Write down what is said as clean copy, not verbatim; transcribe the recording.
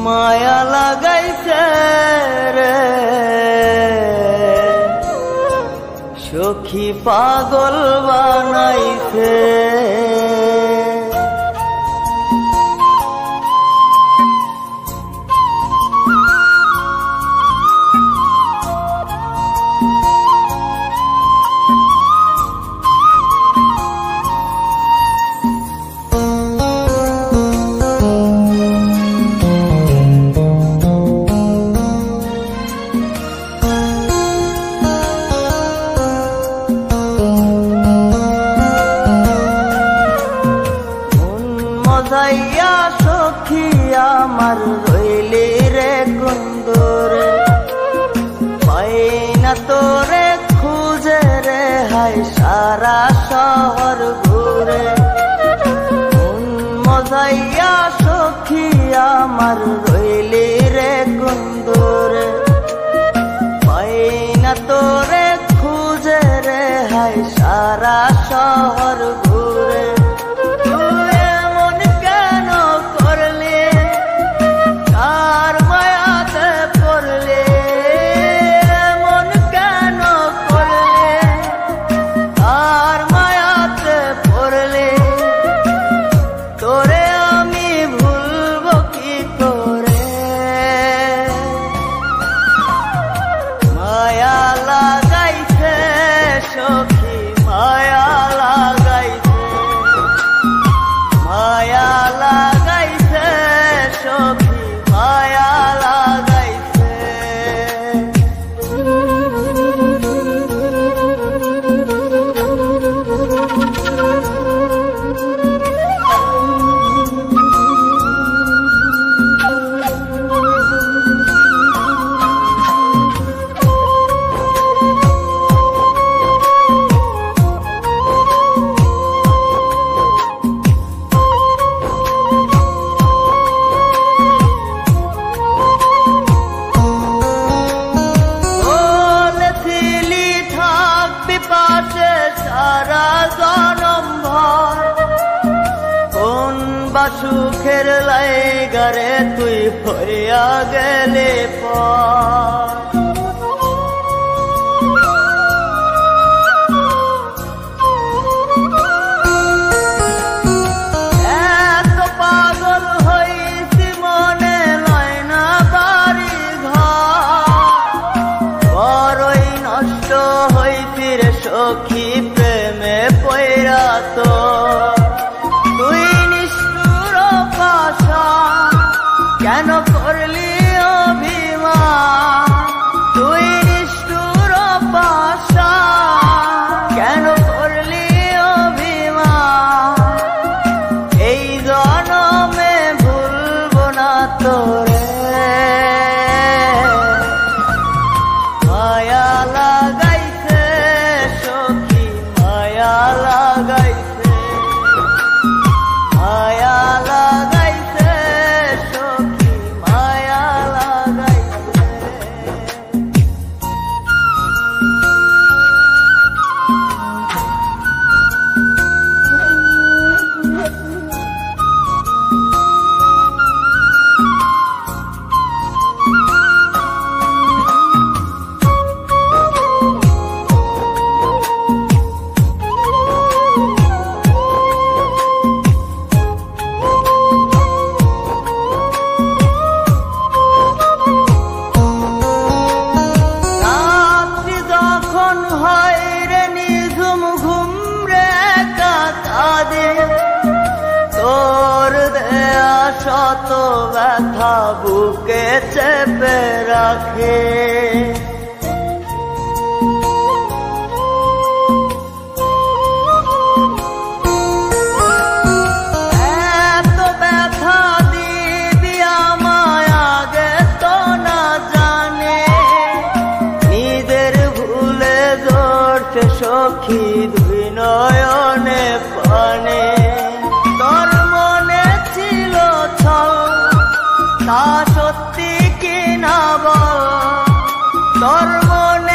মায়া লাগাইছে রে সখী পাগল বানাইছে মজাইয়া সখী আমার রইলি রে কুন্দরে পাই না তোরে খুঁজে রে হায় সারা শহর ঘুরে মজাইয়া সখী আমার রইলি রে কুন্দরে পাই না তোরে খুঁজে রে হায় সারা শহর ঘুরে সুখের লাইগারে তুই হইয়া গেলে এত পাগল হইছি মনে লয় না বাড়ি ঘর বড়ই নষ্ট হইছি রে সখী প্রেমে পয়রা তো কেন করলি অভিমান তুই নিষ্ঠুর পাশা কেন করলি অভিমান এই জনমে ভুলব না তোরে মায়া লাগাইছে সখী মায়া লাগাইছে মায়া লাগাইছে শত ব্যথা বুকে চেপে রাখে এত ব্যথা দিবি আমায় আগে তো না জানে নিজের ভুলে জড়ছে সখী দুই নয়নে তা সত্যি কি না বল তোর মনে